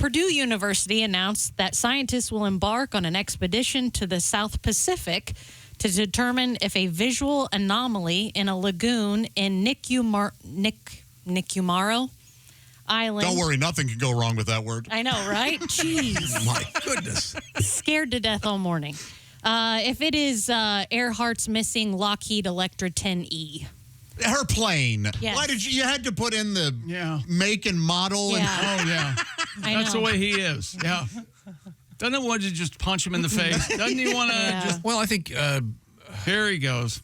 Purdue University announced that scientists will embark on an expedition to the South Pacific to determine if a visual anomaly in a lagoon in Nicumarro Island. Don't worry, nothing can go wrong with that word. I know, right? Jeez. My goodness. Scared to death all morning. If it is Earhart's missing Lockheed Electra 10E. Her plane. Yes. Why did you had to put in the make and model? Yeah. Oh, yeah. That's the way he is. Yeah. Doesn't he want to just punch him in the face? Doesn't he want to just... Well, I think... here he goes.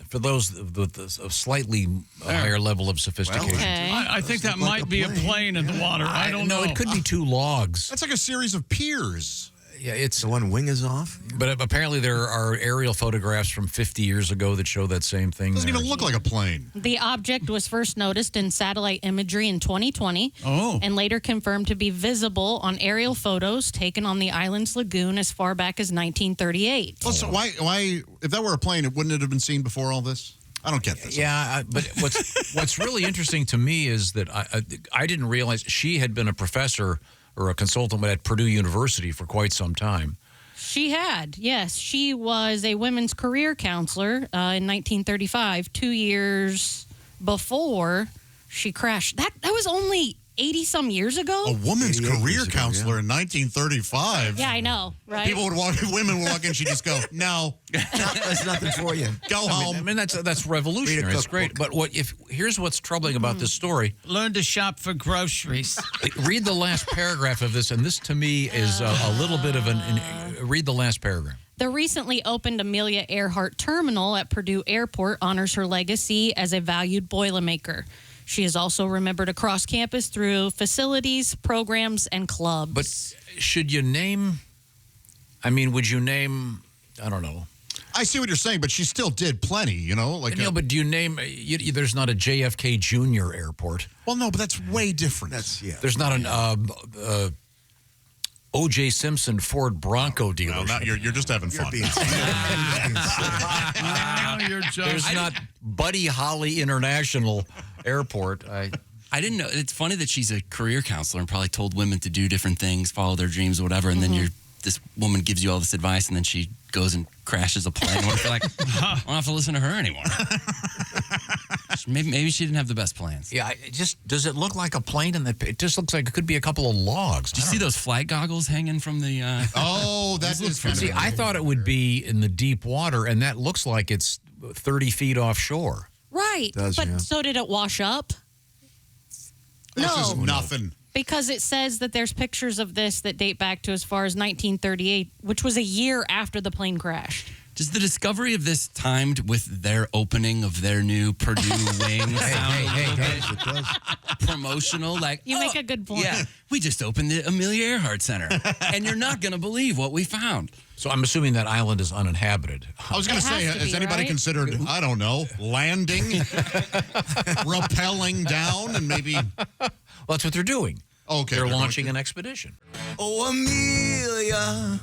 For those with a slightly higher level of sophistication. Okay. I think that might be a plane in the water. I don't know. No, it could be two logs. That's like a series of piers. Yeah, it's The one wing is off? But apparently there are aerial photographs from 50 years ago that show that same thing. Doesn't even look like a plane. The object was first noticed in satellite imagery in 2020 and later confirmed to be visible on aerial photos taken on the island's lagoon as far back as 1938. Well, so why, if that were a plane, wouldn't it have been seen before all this? I don't get this. Yeah, but what's really interesting to me is that I didn't realize she had been a professor or a consultant at Purdue University for quite some time. She had, yes. She was a women's career counselor in 1935, 2 years before she crashed. That was only 80-some years ago? A woman's 88 career years ago, counselor in 1935. Yeah, I know, right? Women would walk in, she'd just go, no. That's nothing for you. Go home. I mean that's revolutionary. It's great. But here's what's troubling about this story. Learn to shop for groceries. Read the last paragraph of this, and this to me is a little bit of read the last paragraph. The recently opened Amelia Earhart Terminal at Purdue Airport honors her legacy as a valued Boilermaker. She is also remembered across campus through facilities, programs, and clubs. But should you name, would you name, I don't know. I see what you're saying, but she still did plenty, you know? But do you name, there's not a JFK Jr. airport. Well, no, but that's way different. There's not an O.J. Simpson Ford Bronco dealership. No, you're just having fun. There's not Buddy Holly International Airport. I didn't know. It's funny that she's a career counselor and probably told women to do different things, follow their dreams or whatever, and then this woman gives you all this advice, and then she goes and crashes a plane. What if you're like, I don't have to listen to her anymore? Maybe she didn't have the best plans. Yeah, does it look like a plane? And it just looks like it could be a couple of logs. Do you see those flight goggles hanging from the... Oh, that is kind of... See, I thought it would be in the deep water, and that looks like it's 30 feet offshore. Right. So did it wash up? This is nothing. Because it says that there's pictures of this that date back to as far as 1938, which was a year after the plane crashed. Does the discovery of this timed with their opening of their new Purdue wing sound promotional? Like, you make a good point. Yeah, we just opened the Amelia Earhart Center, and you're not going to believe what we found. So I'm assuming that island is uninhabited. I was going to say, has anybody considered, I don't know, landing, rappelling down, and maybe... Well, that's what they're doing. Okay. They're launching an expedition. Oh, Amelia,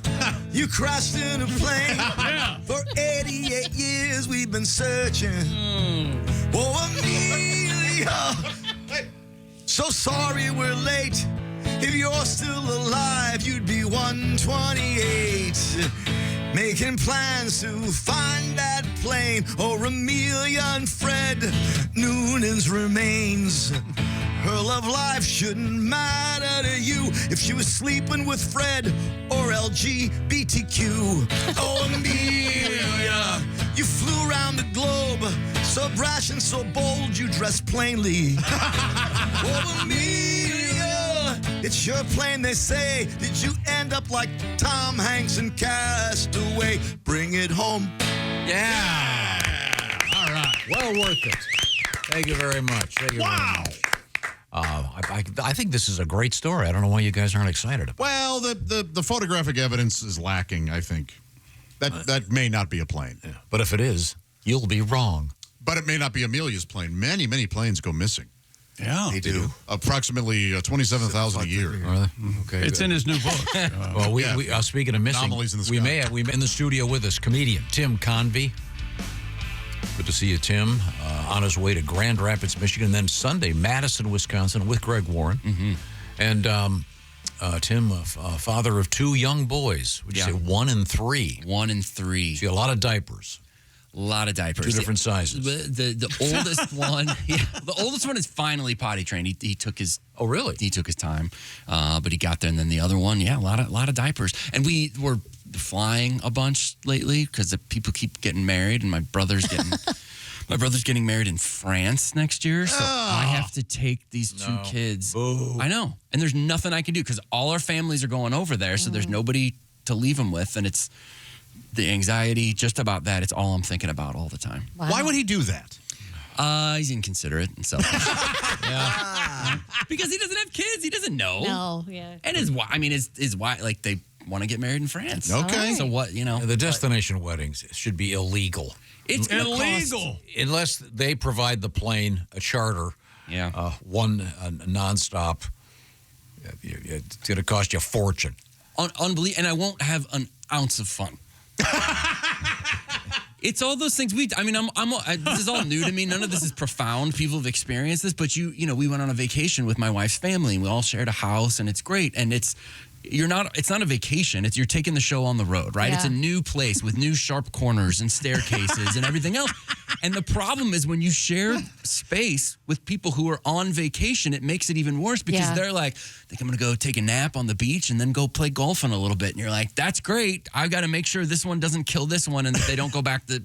you crashed in a plane. For 88 years we've been searching. Oh, Amelia, so sorry we're late. If you're still alive, you'd be 128. Making plans to find that plane. Or Amelia and Fred Noonan's remains. Her love life shouldn't matter to you if she was sleeping with Fred or LGBTQ. Oh, Amelia, you flew around the globe, so brash and so bold, you dressed plainly. Oh, Amelia, it's your plane, they say. Did you end up like Tom Hanks in Castaway? Bring it home. Yeah. All right. Well worth it. Thank you very much. Thank you very much. I think this is a great story. I don't know why you guys aren't excited about it. Well, the photographic evidence is lacking, I think. That may not be a plane. Yeah. But if it is, you'll be wrong. But it may not be Amelia's plane. Many, many planes go missing. Yeah. They do. Approximately 27,000 a year. Are they? Okay. It's in his new book. Well, we speaking of missing, anomalies in the we sky. may in the studio with us, comedian Tim Convy. Good to see you, Tim. On his way to Grand Rapids, Michigan, and then Sunday, Madison, Wisconsin, with Greg Warren. And Tim, father of 2 young boys. Would you say 1 and 3? 1 and 3. See, a lot of diapers. A lot of diapers. 2 different sizes. The oldest one, the oldest one is finally potty trained. He took his. Oh, really? He took his time, but he got there. And then the other one, a lot of diapers. And we were flying a bunch lately because the people keep getting married, and my brother's getting married in France next year, so I have to take these 2 kids. Boo. I know, and there's nothing I can do because all our families are going over there, so there's nobody to leave them with, and it's. The anxiety, just about that, it's all I'm thinking about all the time. Wow. Why would he do that? He's inconsiderate and selfish. Because he doesn't have kids. He doesn't know. No, yeah. And his wife, like, they want to get married in France. Okay. So what, The destination weddings should be illegal. It's gonna Illegal. Unless they provide the plane a charter. Yeah. One nonstop. It's going to cost you a fortune. Unbelievable. And I won't have an ounce of fun. It's all those things this is all new to me. None of this is profound. People have experienced this, but we went on a vacation with my wife's family, and we all shared a house, and it's great. And it's not a vacation. You're taking the show on the road, right? Yeah. It's a new place with new sharp corners and staircases and everything else. And the problem is when you share space with people who are on vacation, it makes it even worse because they're like, I think I'm going to go take a nap on the beach and then go play golf in a little bit. And you're like, that's great. I've got to make sure this one doesn't kill this one and that they don't go back to,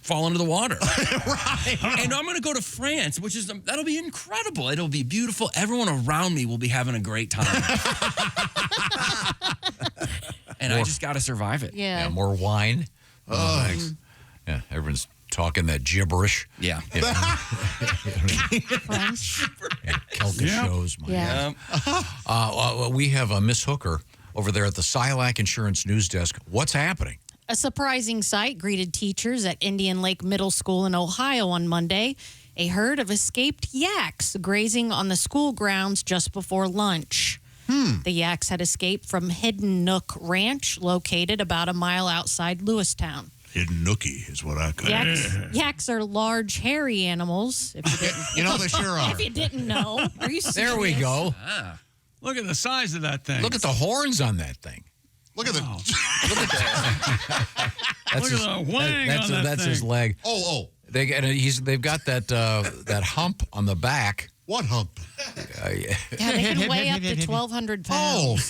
fall into the water. Right. And I'm going to go to France, that'll be incredible. It'll be beautiful. Everyone around me will be having a great time. And I just got to survive it. Yeah. More wine. Oh, thanks. Yeah, everyone's talking that gibberish. Yeah. French. Kelka shows. Yeah. We have Miss Hooker over there at the Silac Insurance News Desk. What's happening? A surprising sight greeted teachers at Indian Lake Middle School in Ohio on Monday. A herd of escaped yaks grazing on the school grounds just before lunch. The yaks had escaped from Hidden Nook Ranch, located about a mile outside Lewistown. Hidden nookie is what I call it. Yaks are large, hairy animals. If you didn't, They sure are. if you didn't know, are you serious? There we go. Look at the size of that thing. Look at the horns on that thing. Look at the. Look at that. Look at the wang on that That's thing. his leg. Oh. They've got that hump on the back. What hump? Yeah, they can weigh up to 1,200 pounds.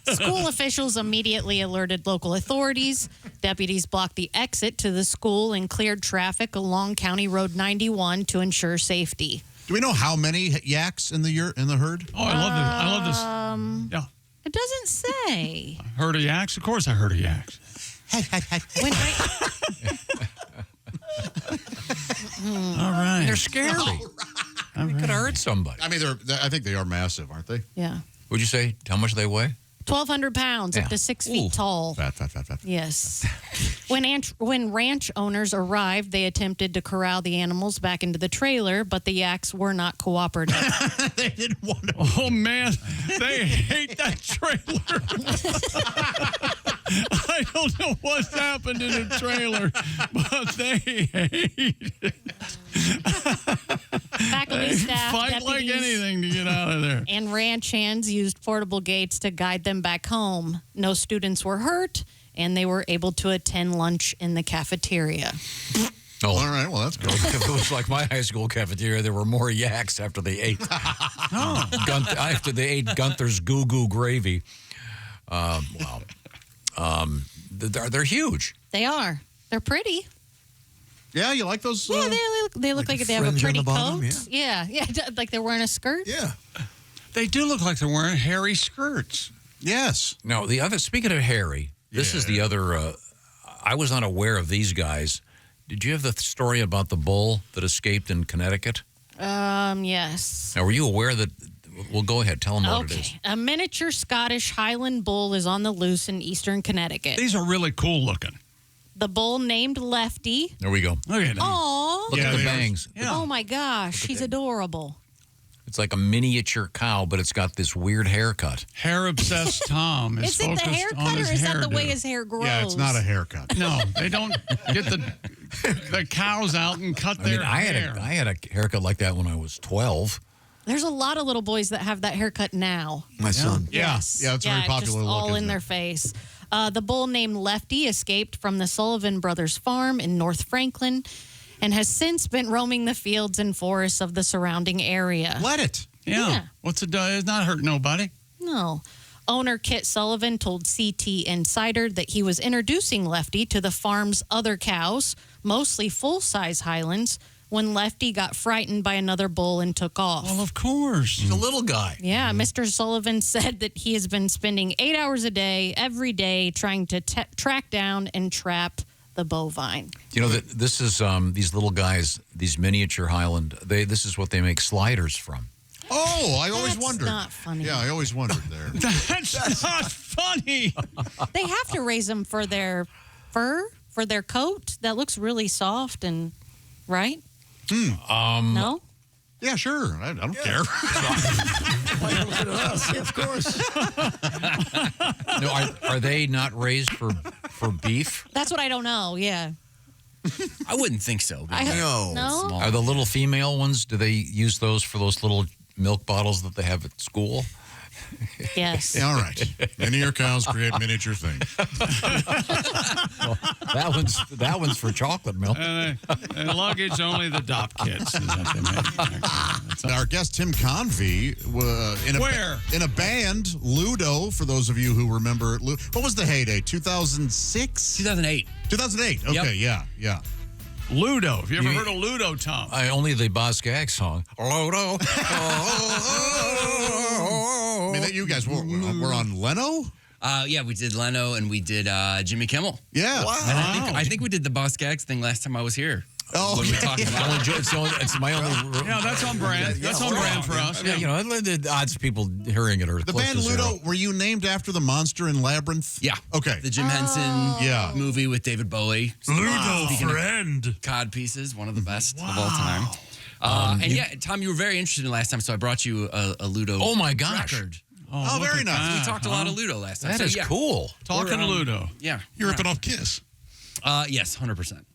School officials immediately alerted local authorities. Deputies blocked the exit to the school and cleared traffic along County Road 91 to ensure safety. Do we know how many yaks in the herd? Oh, I love this. Yeah. It doesn't say. Heard of yaks? Of course I heard of yaks. When All right. They're scary. They could hurt somebody. I mean, I think they are massive, aren't they? yeah. Would you say how much they weigh? 1,200 pounds, up Yeah. to 6 feet tall. Fat. Yes. When ranch owners arrived, they attempted to corral the animals back into the trailer, but the yaks were not cooperative. They didn't want to. Oh, man. They hate that trailer. I don't know what's happened in the trailer, but they hate it. Faculty, staff, Fight like deputies, anything to get out of there. and ranch hands used portable gates to guide them back home. No students were hurt, and they were able to attend lunch in the cafeteria. Oh, All right, well, that's good. If it was like my high school cafeteria, there were more yaks after they ate. After they ate Gunther's Goo Goo gravy. Wow. They're huge. They are. They're pretty. Yeah, you like those? Yeah, they look like they have a fringe on pretty the bottom, coat. Yeah, like they're wearing a skirt. Yeah. They do look like they're wearing hairy skirts. Yes. No, the other. Speaking of Harry, this is the other. I was unaware of these guys. Did you have the story about the bull that escaped in Connecticut? Yes. Now, were you aware that? Well, go ahead. Tell them what it is. Okay. A miniature Scottish Highland bull is on the loose in eastern Connecticut. These are really cool looking. The bull named Lefty. There we go. Look at them. Aw. Look at the they are. bangs. Yeah. Oh, my gosh. She's adorable. It's like a miniature cow, but it's got this weird haircut. Hair obsessed Tom is Is it the focused on haircut or his is that the hairdo. way his hair grows? Yeah, it's not a haircut. No, they don't get the cows out and cut I mean, their I hair. had a haircut like that when I was 12. There's a lot of little boys that have that haircut now. My son. Yes. Yeah, it's a very popular just look, all in isn't their it? face. The bull named Lefty escaped from the Sullivan Brothers farm in North Franklin and has since been roaming the fields and forests of the surrounding area. Let it. Yeah. What's it do? It's not hurt nobody. No. Owner Kit Sullivan told CT Insider that he was introducing Lefty to the farm's other cows, mostly full-size Highlands, when Lefty got frightened by another bull and took off. Well, of course. He's a little guy. Yeah, Mr. Sullivan said that he has been spending 8 hours a day, every day, trying to track down and trap the bovine. You know, this is these little guys, these miniature Highland, this is what they make sliders from. Oh, I always That's wondered. not funny. Yeah, I always wondered there. That's not funny. They have to raise them for their fur, for their coat. That looks really soft and, right? No? Yeah, sure. I don't care. Look at us. Yeah, of course. No, are they not raised for beef? That's what I don't know, yeah. I wouldn't think so. but No. No? small. Are the little female ones, do they use those for those little milk bottles that they have at school? Yes. All right. Miniature cows create miniature things. Well, that one's for chocolate milk. And luggage only the DOP kits. Is that they make. Our guest Tim Convy in a band, Ludo. For those of you who remember, what was the heyday? 2006, 2008. 2008. Okay, Yep. yeah. Ludo. Have you ever heard of Ludo, Tom? Only the Boz Gag song. Ludo. I mean, that you guys were on Leno. Yeah, we did Leno and we did Jimmy Kimmel. Yeah. Wow. And I think we did the Boss Gags thing last time I was here. Oh, when we talked about it. It's my only. Yeah, that's on brand. That's on brand for us. Yeah, you know, the odds of people hearing it are The close band to zero. Ludo, were you named after the monster in Labyrinth? Yeah. Okay. The Jim Henson movie with David Bowie. Speaking of friend. cod pieces, one of the best of all time. And yeah, Tom, you were very interested in last time, so I brought you a Ludo Oh, my gosh. record. Oh, look very at nice. that, We talked a lot of Ludo last time. That so, is yeah. cool. Talking to Ludo. Yeah. You're ripping off Kiss. Yes, 100%.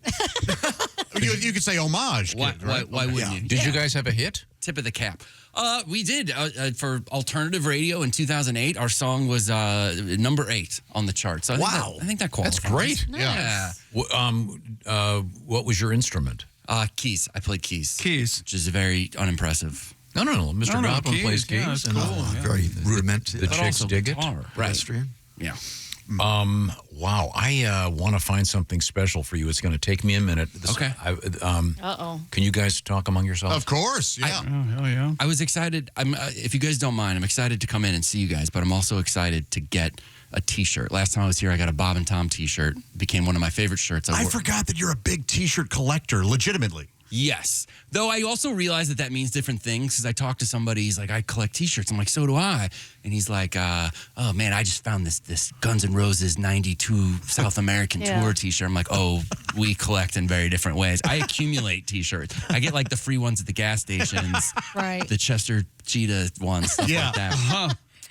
You could say homage. Why, Kid, right? why wouldn't you? Did you guys have a hit? Tip of the cap. We did. For alternative radio in 2008, our song was number 8 on the chart. So I think that qualifies. That's great. Yeah. What was your instrument? Keys. I played keys. Keys. Which is very ununimpress. No. Mr. No, Godwin keys, plays yeah, keys. that's cool. Very rudimentary. The chicks dig it. Right. Pedestrian. Yeah. Wow. I want to find something special for you. It's going to take me a minute. Okay. Uh-oh. Can you guys talk among yourselves? Of course, yeah. Oh, hell yeah. I was excited. If you guys don't mind, I'm excited to come in and see you guys, but I'm also excited to get a T-shirt. Last time I was here, I got a Bob and Tom T-shirt. Became one of my favorite shirts. I forgot that you're a big T-shirt collector, legitimately. Yes. Though I also realize that means different things because I talked to somebody, he's like, I collect T-shirts. I'm like, so do I. And he's like, oh, man, I just found this Guns N' Roses 92 South American Tour T-shirt. I'm like, oh, we collect in very different ways. I accumulate T-shirts. I get like the free ones at the gas stations. Right. The Chester Cheetah ones, stuff like that. Uh-huh.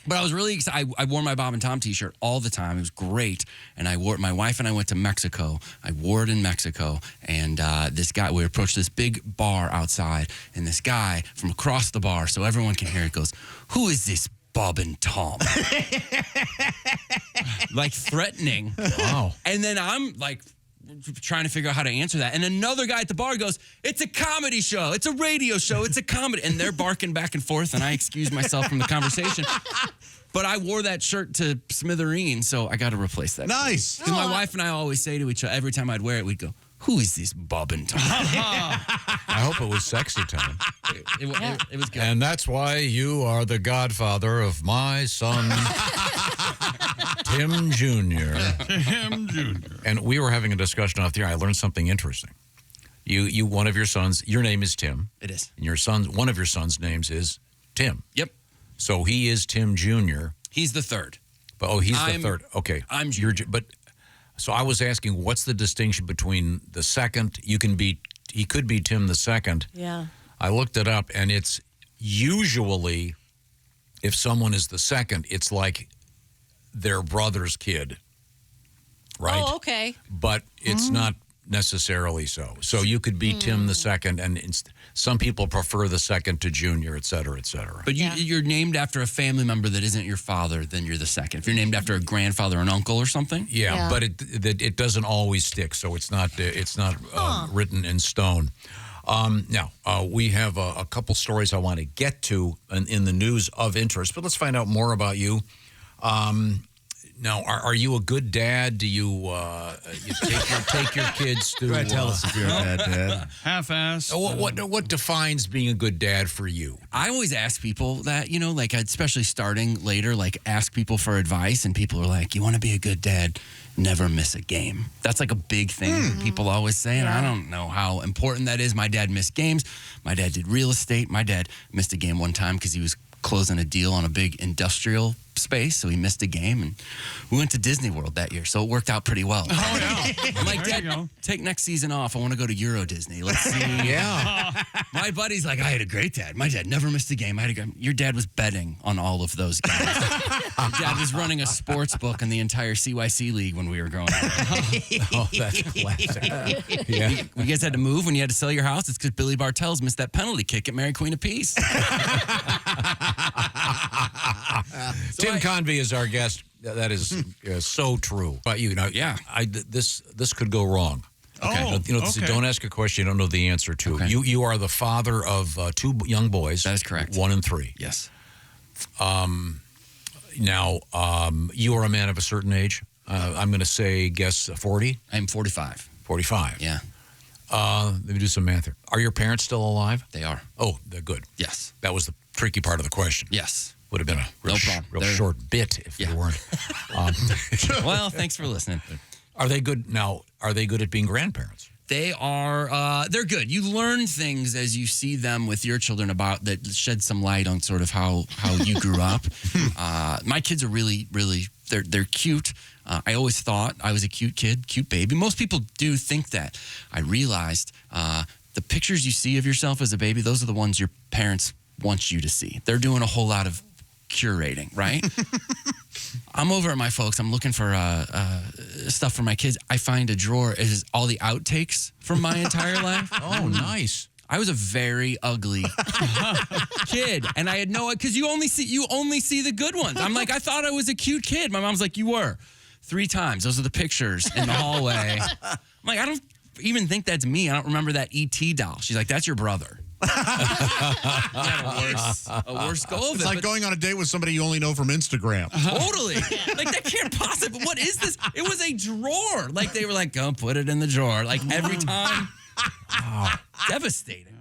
But I was really excited. I wore my Bob and Tom T-shirt all the time. It was great. And I wore. My wife and I went to Mexico. I wore it in Mexico. And this guy, we approached this big bar outside. And this guy from across the bar, so everyone can hear it, goes, "Who is this Bob and Tom?" Like threatening. Wow. And then I'm like trying to figure out how to answer that. And another guy at the bar goes, "It's a comedy show. It's a radio show. It's a comedy." And they're barking back and forth, and I excuse myself from the conversation. But I wore that shirt to smithereens, so I got to replace that. Nice. Because my wife and I always say to each other, every time I'd wear it, we'd go, "Who is this Bob and Tom?" I hope it was sexy time. It was good. And that's why you are the godfather of my son, Tim Jr. Tim Jr. And we were having a discussion off the air. I learned something interesting. You, one of your sons, your name is Tim. It is. And one of your sons' names is Tim. Yep. So he is Tim Jr. He's the third. But he's the third. Okay. I'm You're, Jr. but so I was asking, what's the distinction between the second? He could be Tim the second. Yeah. I looked it up, and it's usually, if someone is the second, it's like their brother's kid, right? Oh, okay. But it's not necessarily so. So you could be Tim the second, and some people prefer the second to Junior, et cetera, et cetera. But you're named after a family member that isn't your father, then you're the second. If you're named after a grandfather or an uncle or something. Yeah, but it doesn't always stick, so it's not written in stone. Now, we have a couple stories I want to get to in the news of interest, but let's find out more about you. Now, are you a good dad? Do you take your kids to? Go ahead, tell us if you're a bad dad. Half-ass. What defines being a good dad for you? I always ask people that, like especially starting later, like ask people for advice, and people are like, you want to be a good dad, never miss a game. That's like a big thing people always say, and I don't know how important that is. My dad missed games. My dad did real estate. My dad missed a game one time because he was closing a deal on a big industrial space, so he missed a game, and we went to Disney World that year, so it worked out pretty well. Oh, yeah. I'm like, There you Dad, go. take next season off. I want to go to Euro Disney. Let's see. Yeah. My buddy's like, I had a great dad. My dad never missed a game. Your dad was betting on all of those games. Your dad was running a sports book in the entire CYC league when we were growing up. Oh, that's classic. Yeah. You guys had to move when you had to sell your house. It's because Billy Bartels missed that penalty kick at Mary Queen of Peace. Tim Convy is our guest. That is so true. But Yeah. This could go wrong. Okay. Okay. Don't ask a question you don't know the answer to. Okay. You are the father of two young boys. That is correct. 1 and 3. Yes. Now, you are a man of a certain age. I'm going to guess 40? I'm 45. 45. Yeah, Let me do some math here. Are your parents still alive? they are. Oh, they're good. Yes. That was the tricky part of the question. Yes. Would have been a real, No problem. real They're- short bit if they weren't. Well, thanks for listening. Are they good now? Are they good at being grandparents? They are, they're good. You learn things as you see them with your children that shed some light on sort of how you grew up. My kids are really, they're cute. I always thought I was a cute kid, cute baby. Most people do think that. I realized the pictures you see of yourself as a baby, those are the ones your parents want you to see. They're doing a whole lot of curating, right? I'm over at my folks. I'm looking for stuff for my kids. I find a drawer. It is all the outtakes from my entire life. Oh, nice. I was a very ugly kid, and I had because you only see the good ones. I'm like, I thought I was a cute kid. My mom's like, you were 3 times. Those are the pictures in the hallway. I'm like, I don't even think that's me. I don't remember that E.T. doll. She's like, that's your brother. a worse go of It's it. like going on a date with somebody you only know from Instagram. Totally. Like, that can't possibly. What is this? It was a drawer. Like, they were like, go put it in the drawer. Like, every time. Devastating.